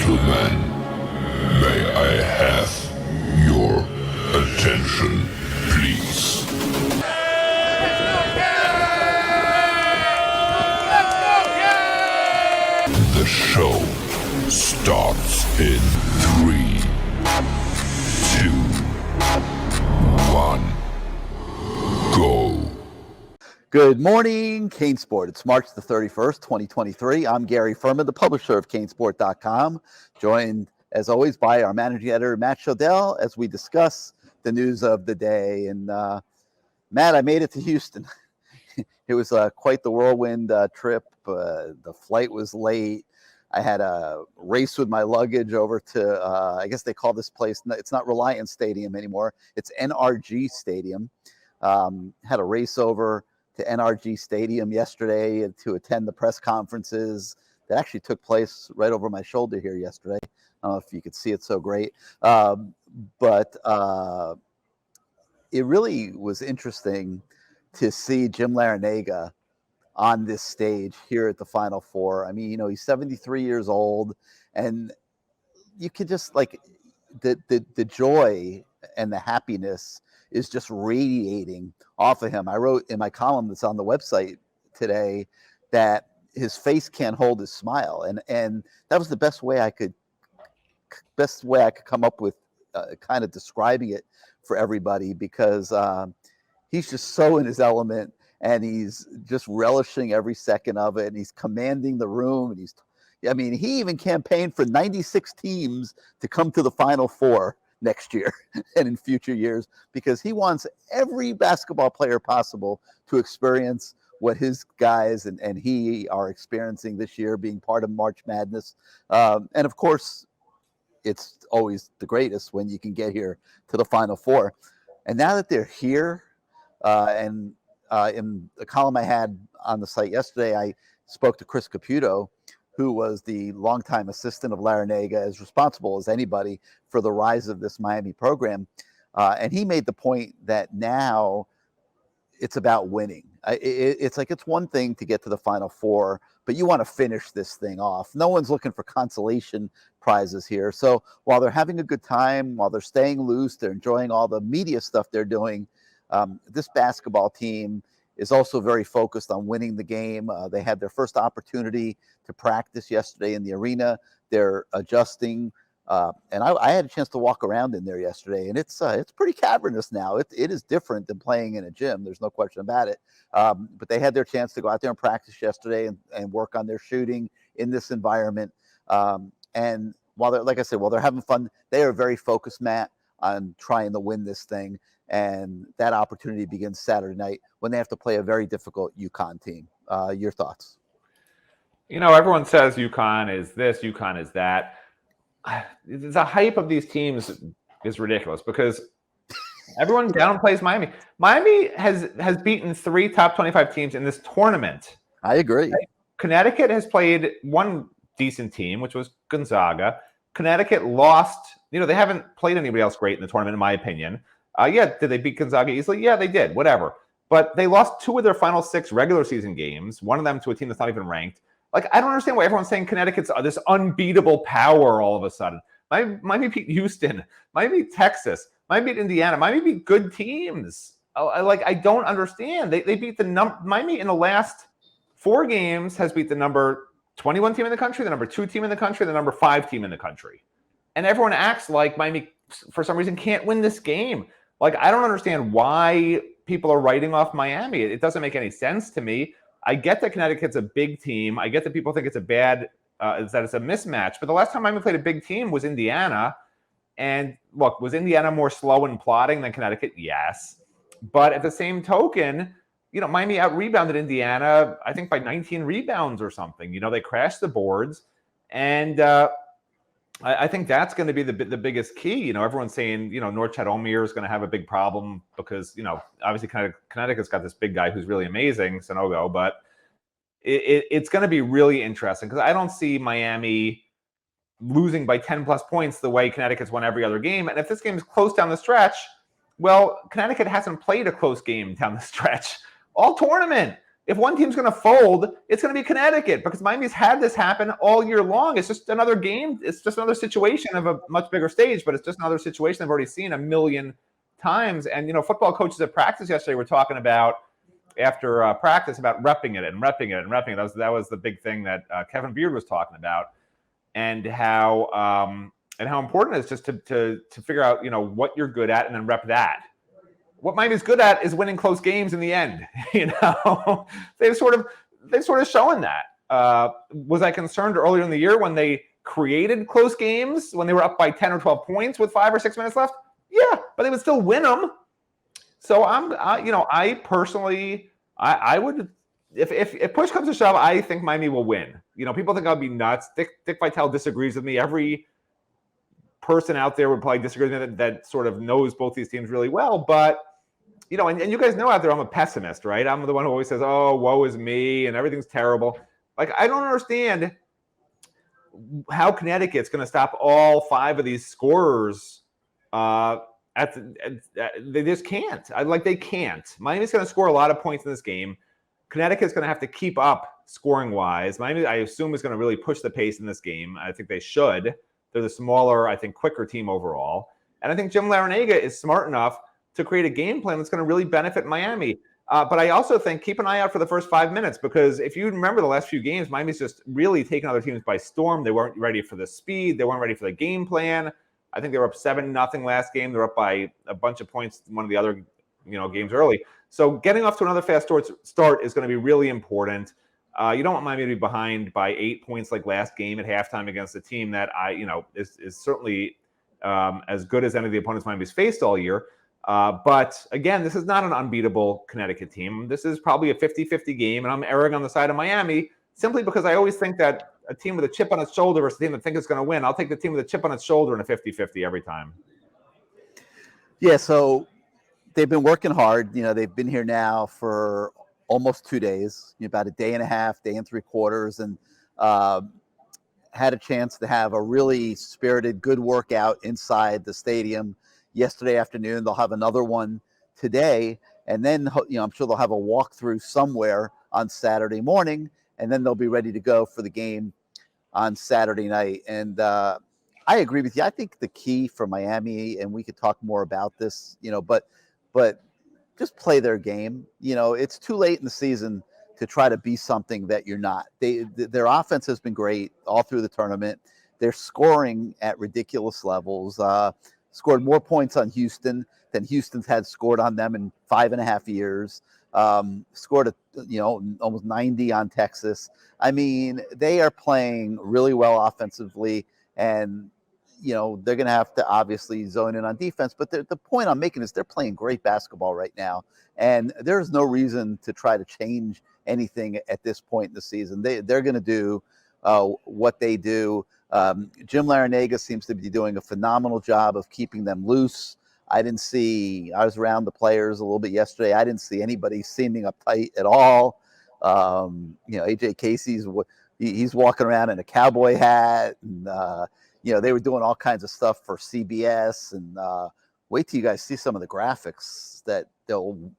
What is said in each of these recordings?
gentlemen, may I have your attention, please? The show starts in 3, 2, 1, go. Good morning, CaneSport. It's March the 31st, 2023. I'm Gary Ferman, the publisher of CaneSport.com, joined, as always, by our Managing Editor Matt Shodell as we discuss the news of the day. And Matt, I made it to Houston. It was quite the whirlwind trip. The flight was late. I had a race with my luggage over to, I guess they call this place, it's not Reliance Stadium anymore. It's NRG Stadium. Had a race over to NRG Stadium yesterday to attend the press conferences that actually took place right over my shoulder here yesterday. I don't know if you could see it so great. But it really was interesting to see Jim Larrañaga on this stage here at the Final Four. I mean, you know, he's 73 years old, and you could just like the joy and the happiness is just radiating off of him. I wrote in my column that's on the website today that his face can't hold his smile, and that was the best way I could come up with kind of describing it for everybody, because he's just so in his element, and he's just relishing every second of it, and he's commanding the room, and he even campaigned for 96 teams to come to the Final Four next year and in future years, because he wants every basketball player possible to experience what his guys and he are experiencing this year, being part of March Madness. And of course, it's always the greatest when you can get here to the Final Four. And now that they're here, in the column I had on the site yesterday, I spoke to Chris Caputo, who was the longtime assistant of Larrañaga, as responsible as anybody for the rise of this Miami program. And he made the point that now it's about winning. It's like, it's one thing to get to the Final Four, but you want to finish this thing off. No one's looking for consolation prizes here. So while they're having a good time, while they're staying loose, they're enjoying all the media stuff they're doing, this basketball team is also very focused on winning the game. They had their first opportunity to practice yesterday in the arena. They're adjusting. And I had a chance to walk around in there yesterday, and it's pretty cavernous now. It is different than playing in a gym. There's no question about it. But they had their chance to go out there and practice yesterday and work on their shooting in this environment. And while they're having fun, they are very focused, Matt, on trying to win this thing. And that opportunity begins Saturday night when they have to play a very difficult UConn team. Your thoughts? You know, everyone says UConn is this, UConn is that. The hype of these teams is ridiculous because everyone downplays Miami. Miami has beaten 3 top 25 teams in this tournament. I agree. Connecticut has played one decent team, which was Gonzaga. Connecticut lost. You know, they haven't played anybody else great in the tournament, in my opinion. Did they beat Gonzaga easily? Yeah, they did. Whatever. But they lost 2 of their final 6 regular season games, one of them to a team that's not even ranked. Like, I don't understand why everyone's saying Connecticut's this unbeatable power all of a sudden. Miami beat Houston. Miami beat Texas. Miami beat Indiana. Miami beat good teams. I don't understand. They beat Miami in the last 4 games has beat the number 21 team in the country, the number 2 team in the country, the number 5 team in the country. And everyone acts like Miami, for some reason, can't win this game. Like, I don't understand why people are writing off Miami. It doesn't make any sense to me. I get that Connecticut's a big team. I get that people think it's that it's a mismatch. But the last time Miami played a big team was Indiana. And look, was Indiana more slow and plodding than Connecticut? Yes. But at the same token, you know, Miami out-rebounded Indiana, I think by 19 rebounds or something. You know, they crashed the boards. And I think that's going to be the biggest key. You know, everyone's saying, you know, Norchad Omier is going to have a big problem because, you know, obviously Connecticut's got this big guy who's really amazing, Sanogo, but it's going to be really interesting because I don't see Miami losing by 10 plus points the way Connecticut's won every other game. And if this game is close down the stretch, well, Connecticut hasn't played a close game down the stretch all tournament. if one team's going to fold, it's going to be Connecticut, because Miami's had this happen all year long. It's just another game. It's just another situation of a much bigger stage, but it's just another situation I've already seen a million times. And, football coaches at practice yesterday were talking about, after practice, about repping it. That was the big thing that Kevin Beard was talking about, and how important it is just to figure out, what you're good at and then rep that. What Miami's good at is winning close games in the end. They've sort of shown that. Was I concerned earlier in the year when they created close games, when they were up by 10 or 12 points with 5 or 6 minutes left? Yeah, but they would still win them. So I personally, I would, if push comes to shove, I think Miami will win. People think I'll be nuts. Dick Vitale disagrees with me. Every person out there would probably disagree with me that sort of knows both these teams really well. But, and you guys know out there I'm a pessimist, right? I'm the one who always says, oh, woe is me, and everything's terrible. Like, I don't understand how Connecticut's going to stop all 5 of these scorers. They just can't. They can't. Miami's going to score a lot of points in this game. Connecticut's going to have to keep up scoring-wise. Miami, I assume, is going to really push the pace in this game. I think they should. They're the smaller, I think, quicker team overall. And I think Jim Larrañaga is smart enough to create a game plan that's going to really benefit Miami. But I also think keep an eye out for the first 5 minutes, because if you remember the last few games, Miami's just really taken other teams by storm. They weren't ready for the speed. They weren't ready for the game plan. I think they were up 7-0 last game. They're up by a bunch of points in one of the other games early. So getting off to another fast start is going to be really important. You don't want Miami to be behind by 8 points like last game at halftime against a team that is certainly as good as any of the opponents Miami's faced all year. But again, this is not an unbeatable Connecticut team. This is probably a 50-50 game, and I'm erring on the side of Miami simply because I always think that a team with a chip on its shoulder versus a team that thinks it's going to win. I'll take the team with a chip on its shoulder in a 50-50 every time. Yeah, so they've been working hard. They've been here now for almost 2 days, about a day and a half, day and 3/4, and had a chance to have a really spirited, good workout inside the stadium yesterday afternoon. They'll have another one today, and then I'm sure they'll have a walkthrough somewhere on Saturday morning, and then they'll be ready to go for the game on Saturday night. And I agree with you. I think the key for Miami, and we could talk more about this, but just play their game. It's too late in the season to try to be something that you're not. Their offense has been great all through the tournament. They're scoring at ridiculous levels. Scored more points on Houston than Houston's had scored on them in 5.5 years. Scored almost 90 on Texas. I mean, they are playing really well offensively, and they're going to have to obviously zone in on defense. But the point I'm making is they're playing great basketball right now, and there's no reason to try to change anything at this point in the season. They're going to do what they do. Jim Larrañaga seems to be doing a phenomenal job of keeping them loose. I was around the players a little bit yesterday. I didn't see anybody seeming uptight at all. AJ Casey's he's walking around in a cowboy hat, and they were doing all kinds of stuff for CBS. And wait till you guys see some of the graphics that they'll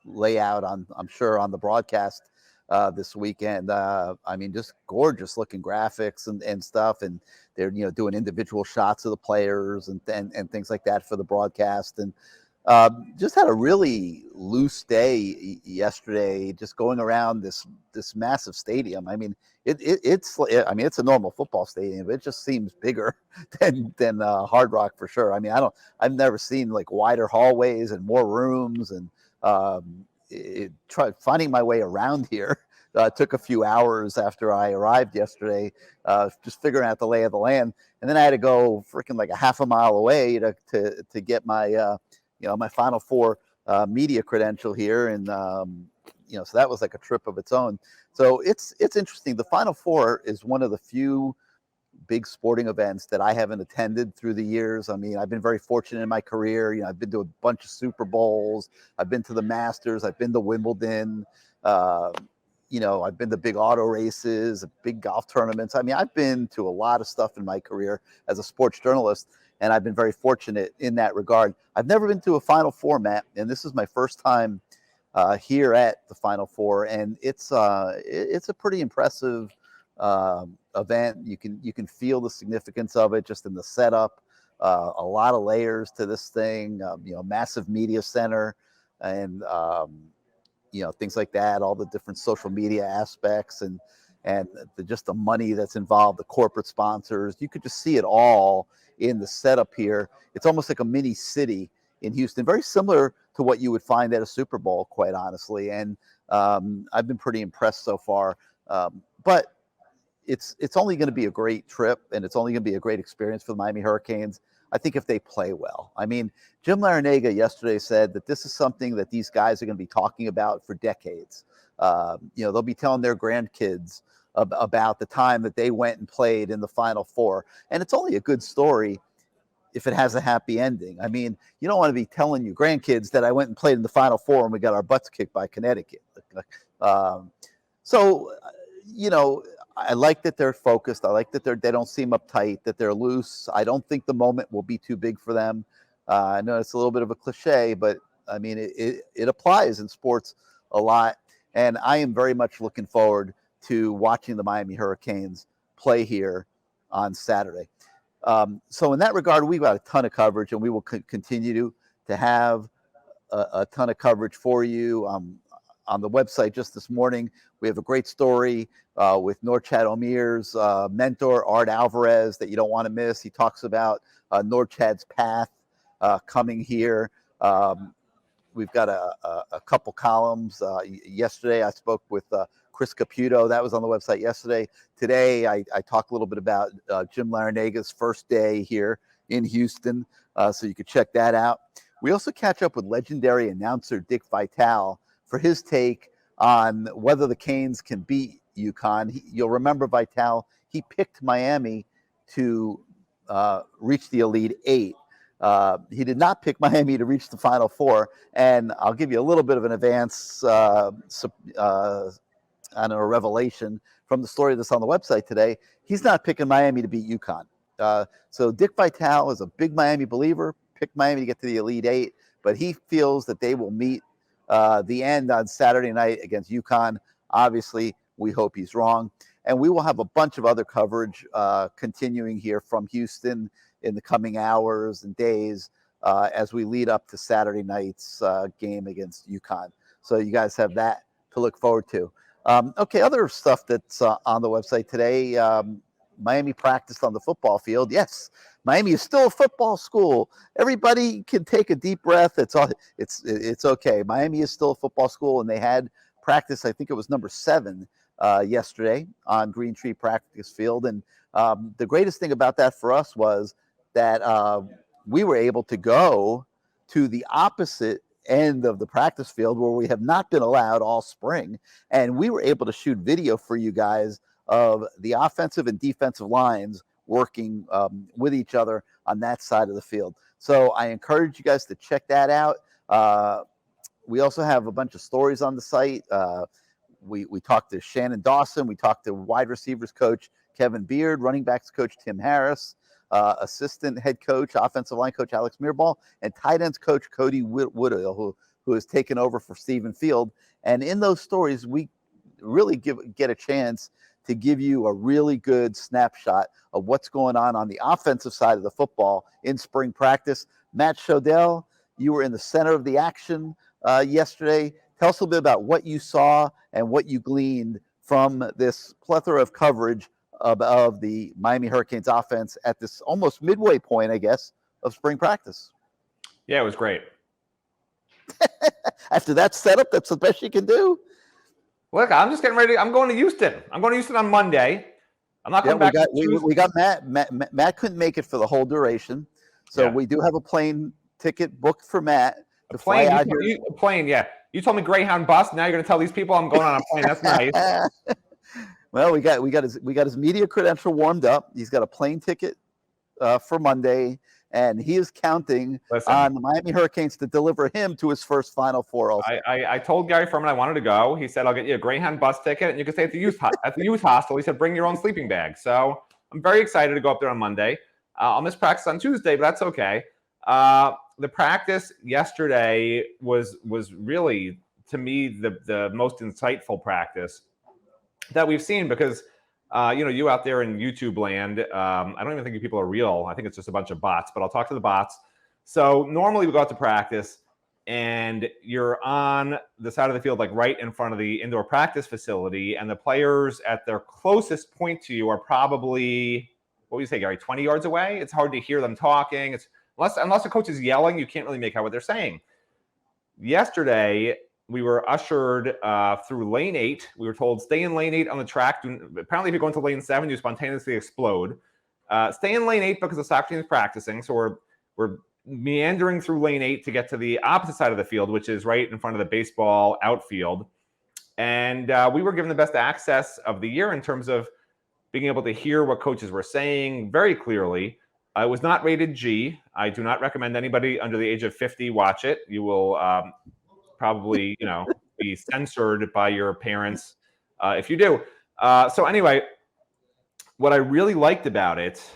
lay out on, I'm sure, on the broadcast this weekend. Just gorgeous looking graphics and stuff. And they're, doing individual shots of the players and things like that for the broadcast. And just had a really loose day yesterday, just going around this massive stadium. It's a normal football stadium, but it just seems bigger than Hard Rock for sure. I've never seen like wider hallways and more rooms, and finding my way around here took a few hours after I arrived yesterday, just figuring out the lay of the land. And then I had to go freaking like a half a mile away to get my my Final Four media credential here, and so that was like a trip of its own. So it's interesting. The Final Four is one of the few big sporting events that I haven't attended through the years. I've been very fortunate in my career. I've been to a bunch of Super Bowls. I've been to the Masters. I've been to Wimbledon. I've been to big auto races, big golf tournaments. I've been to a lot of stuff in my career as a sports journalist, and I've been very fortunate in that regard. I've never been to a Final Four, Matt, and this is my first time here at the Final Four, and it's a pretty impressive event. You can feel the significance of it just in the setup. A lot of layers to this thing. Massive media center, and things like that. All the different social media aspects, and just the money that's involved, the corporate sponsors. You could just see it all in the setup here. It's almost like a mini city in Houston, very similar to what you would find at a Super Bowl, quite honestly. And I've been pretty impressed so far. But it's only going to be a great trip, and it's only going to be a great experience for the Miami Hurricanes, I think, if they play well. I mean, Jim Larrañaga yesterday said that this is something that these guys are going to be talking about for decades. They'll be telling their grandkids about the time that they went and played in the Final Four. And it's only a good story if it has a happy ending. I mean, you don't want to be telling your grandkids that I went and played in the Final Four and we got our butts kicked by Connecticut. I like that they're focused. I like that they don't seem uptight, that they're loose. I don't think the moment will be too big for them. I know it's a little bit of a cliche, but I mean, it applies in sports a lot. And I am very much looking forward to watching the Miami Hurricanes play here on Saturday. So in that regard, we've got a ton of coverage, and we will continue to have a ton of coverage for you. On the website just this morning, we have a great story with Norchad Omir's mentor, Art Alvarez, that you don't want to miss. He talks about Norchad's path coming here. We've got a couple columns. Yesterday, I spoke with Chris Caputo. That was on the website yesterday. Today, I talked a little bit about Jim Larrañaga's first day here in Houston, so you could check that out. We also catch up with legendary announcer Dick Vitale for his take on whether the Canes can beat UConn. You'll remember Vitale, he picked Miami to reach the Elite Eight. He did not pick Miami to reach the Final Four, and I'll give you a little bit of an advance on a revelation from the story that's on the website today. He's not picking Miami to beat UConn. So Dick Vitale is a big Miami believer, picked Miami to get to the Elite Eight, but he feels that they will meet the end on Saturday night against UConn. Obviously, we hope he's wrong. And we will have a bunch of other coverage continuing here from Houston in the coming hours and days as we lead up to Saturday night's game against UConn. So you guys have that to look forward to. Okay, other stuff that's on the website today. Miami practiced on the football field. Yes, Miami is still a football school. Everybody can take a deep breath. It's okay. Miami is still a football school, and they had practice. I think it was number 7 yesterday on Green Tree Practice Field. And the greatest thing about that for us was that we were able to go to the opposite end of the practice field where we have not been allowed all spring, and we were able to shoot video for you guys of the offensive and defensive lines working with each other on that side of the field. So I encourage you guys to check that out. We also have a bunch of stories on the site. We talked to Shannon Dawson. We talked to wide receivers coach Kevin Beard, running backs coach Tim Harris, assistant head coach, offensive line coach Alex Mearball, and tight ends coach Cody Woodall, who has taken over for Stephen Field. And in those stories, we really get a chance to give you a really good snapshot of what's going on the offensive side of the football in spring practice. Matt Shodell, you were in the center of the action yesterday. Tell us a little bit about what you saw and what you gleaned from this plethora of coverage of the Miami Hurricanes offense at this almost midway point, I guess, of spring practice. Yeah, it was great. After that setup, that's the best you can do. Look, I'm just getting ready. I'm going to Houston. I'm going to Houston on Monday. I'm not coming back. We got Matt. Matt couldn't make it for the whole duration, so we do have a plane ticket booked for Matt to fly out here. A plane, yeah. You told me Greyhound bus. Now you're going to tell these people I'm going on a plane. That's nice. Well, we got his media credential warmed up. He's got a plane ticket for Monday, and he is counting on the Miami Hurricanes to deliver him to his first Final Four. Also, I told Gary Ferman I wanted to go. He said I'll get you a Greyhound bus ticket, and you can stay at the youth hostel. He said bring your own sleeping bag. So I'm very excited to go up there on Monday. I'll miss practice on Tuesday, but that's okay. The practice yesterday was really to me, the most insightful practice that we've seen, because you out there in YouTube land, I don't even think you people are real. I think it's just a bunch of bots, but I'll talk to the bots. So normally we go out to practice and you're on the side of the field, like right in front of the indoor practice facility, and the players at their closest point to you are probably, what would you say, Gary, 20 yards away? It's hard to hear them talking. It's unless the coach is yelling, you can't really make out what they're saying. Yesterday, we were ushered through lane 8. We were told, stay in lane 8 on the track. Apparently, if you go into lane 7, you spontaneously explode. Stay in lane 8 because the soccer team is practicing. So we're meandering through lane 8 to get to the opposite side of the field, which is right in front of the baseball outfield. And we were given the best access of the year in terms of being able to hear what coaches were saying very clearly. It was not rated G. I do not recommend anybody under the age of 50 watch it. You will probably, be censored by your parents if you do. So anyway, what I really liked about it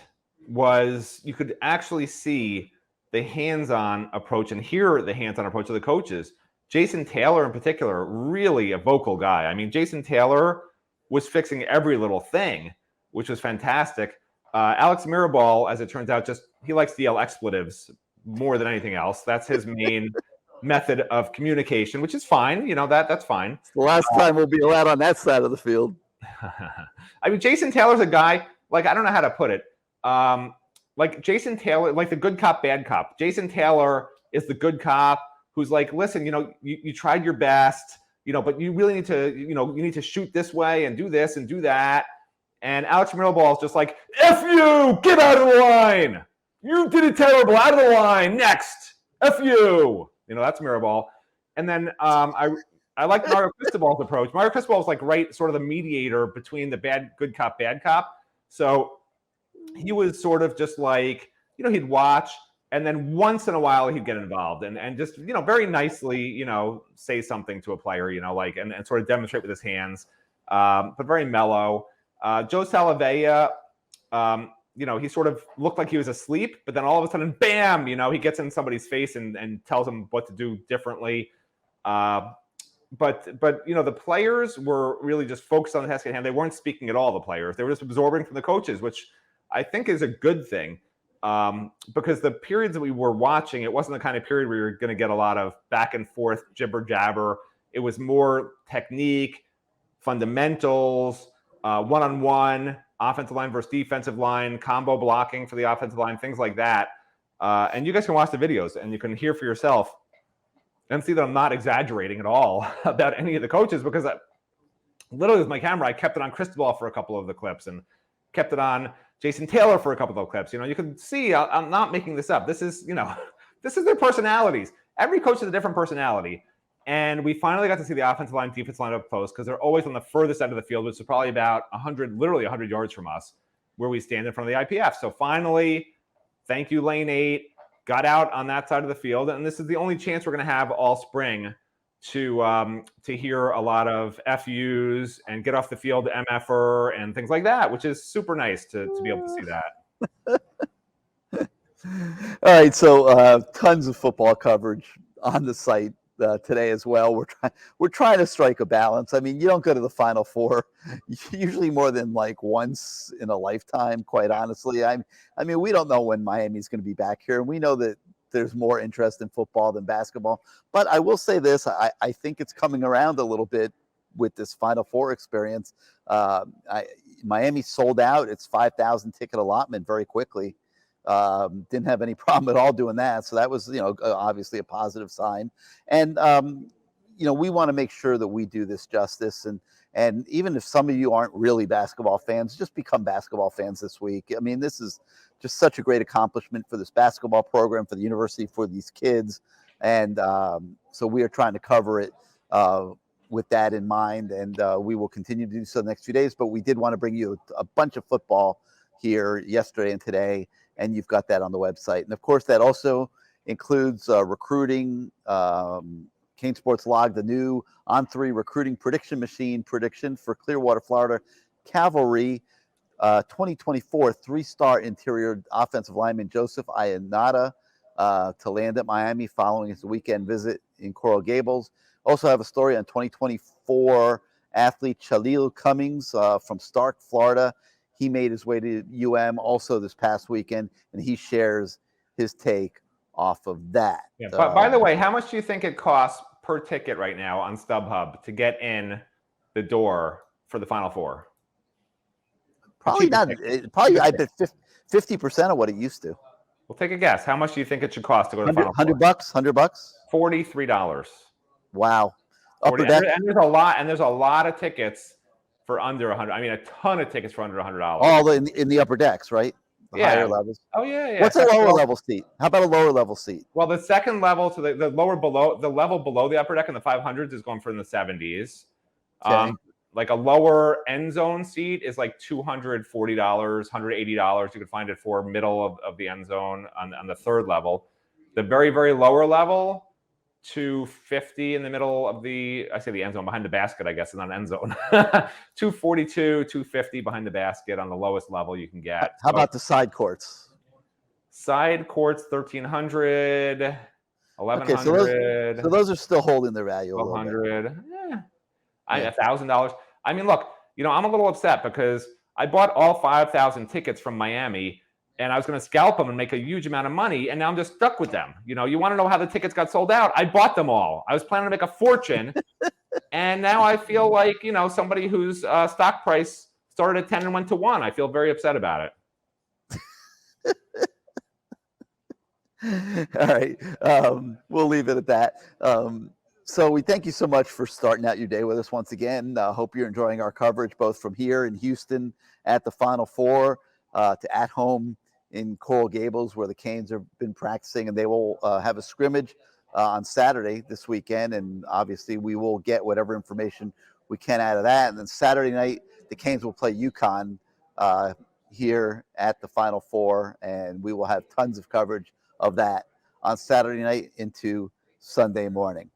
was you could actually see the hands-on approach and hear the hands-on approach of the coaches. Jason Taylor in particular, really a vocal guy. I mean, Jason Taylor was fixing every little thing, which was fantastic. Alex Mirabal, as it turns out, he likes to yell expletives more than anything else. That's his main method of communication, which is fine. That's fine. It's the last time we'll be allowed on that side of the field. I mean, Jason Taylor's a guy, like, I don't know how to put it. Like Jason Taylor, like the good cop, bad cop. Jason Taylor is the good cop who's like, listen, you tried your best, but you really need to, you need to shoot this way and do this and do that. And Alex Mirabal is just like, F you, get out of the line. You did it terrible, out of the line, next, F you. That's Mirabal. And then I like Mario Cristobal's approach. Mario Cristobal is like sort of the mediator between the good cop, bad cop. So he was sort of just like, he'd watch, and then once in a while he'd get involved and just, very nicely, say something to a player, and sort of demonstrate with his hands, but very mellow. Joe Salavea, he sort of looked like he was asleep, but then all of a sudden, bam, he gets in somebody's face and tells them what to do differently. But the players were really just focused on the task at hand. They weren't speaking at all, the players. They were just absorbing from the coaches, which I think is a good thing, because the periods that we were watching, it wasn't the kind of period where you're going to get a lot of back and forth jibber jabber. It was more technique, fundamentals, one-on-one, offensive line versus defensive line, combo blocking for the offensive line, things like that. And you guys can watch the videos and you can hear for yourself and see that I'm not exaggerating at all about any of the coaches, because literally with my camera, I kept it on Cristobal for a couple of the clips and kept it on Jason Taylor for a couple of the clips. You can see I'm not making this up. This is, this is their personalities. Every coach has a different personality. And we finally got to see the offensive line, defensive line up close, because they're always on the furthest end of the field, which is probably about 100 yards from us, where we stand in front of the IPF. So finally, thank you, lane 8, got out on that side of the field. And this is the only chance we're going to have all spring to hear a lot of FUs and get off the field MFer and things like that, which is super nice to be able to see that. All right, so tons of football coverage on the site today as well. We're trying to strike a balance. I mean, you don't go to the Final Four usually more than like once in a lifetime, quite honestly. I mean, we don't know when Miami's going to be back here, and we know that there's more interest in football than basketball. But I will say this, I think it's coming around a little bit with this Final Four experience. Miami sold out its 5,000 ticket allotment very quickly. Didn't have any problem at all doing that. So that was, obviously a positive sign. And, we want to make sure that we do this justice. And even if some of you aren't really basketball fans, just become basketball fans this week. I mean, this is just such a great accomplishment for this basketball program, for the university, for these kids. And so we are trying to cover it with that in mind. And we will continue to do so the next few days. But we did want to bring you a bunch of football here yesterday and today. And you've got that on the website. And of course, that also includes recruiting. CaneSports Log, the new On3 recruiting prediction machine prediction for Clearwater, Florida Cavalry 2024 3-star interior offensive lineman Joseph Ionata to land at Miami following his weekend visit in Coral Gables. Also have a story on 2024 athlete Chalil Cummings from Stark, Florida. He made his way to UM also this past weekend, and he shares his take off of that. Yeah. But by the way, how much do you think it costs per ticket right now on StubHub to get in the door for the Final Four? Probably not. Probably I bet 50% of what it used to. Well, take a guess. How much do you think it should cost to go to the Final Four? $100. $43. Wow. And there's a lot of tickets for under 100. I mean, a ton of tickets for under $100. All in the upper decks, right? The higher levels. Oh yeah. What's a lower level seat? How about a lower level seat? Well, the second level, so the level below the upper deck in the 500s is going for in the 70s. Okay. Like a lower end zone seat is like $240, $180. You could find it for middle of the end zone on the third level. The very, very lower level, $250 in the middle of the end zone behind the basket, I guess, is not an end zone. $242, $250 behind the basket on the lowest level you can get. How about the side courts? Side courts, $1,300, $1,100. Okay, so those are still holding their value. $1,200. $1,000. I mean, look, I'm a little upset because I bought all 5,000 tickets from Miami, and I was going to scalp them and make a huge amount of money, and now I'm just stuck with them. You want to know how the tickets got sold out? I bought them all. I was planning to make a fortune, and now I feel like, somebody whose stock price started at 10 and went to 1. I feel very upset about it. All right. We'll leave it at that. So we thank you so much for starting out your day with us once again. Hope you're enjoying our coverage, both from here in Houston at the Final Four to at home in Coral Gables, where the Canes have been practicing, and they will have a scrimmage on Saturday this weekend. And obviously we will get whatever information we can out of that. And then Saturday night, the Canes will play UConn here at the Final Four, and we will have tons of coverage of that on Saturday night into Sunday morning.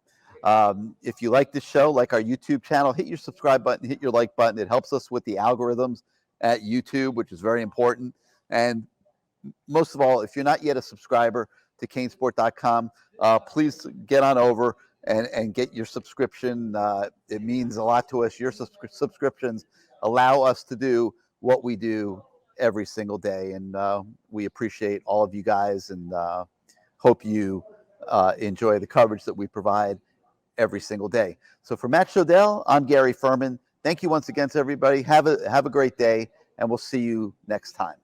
If you like this show, like our YouTube channel, hit your subscribe button, hit your like button. It helps us with the algorithms at YouTube, which is very important. And most of all, if you're not yet a subscriber to CaneSport.com, please get on over and get your subscription. It means a lot to us. Your subscriptions allow us to do what we do every single day. And we appreciate all of you guys, and hope you enjoy the coverage that we provide every single day. So for Matt Shodell, I'm Gary Ferman. Thank you once again to everybody. Have a great day, and we'll see you next time.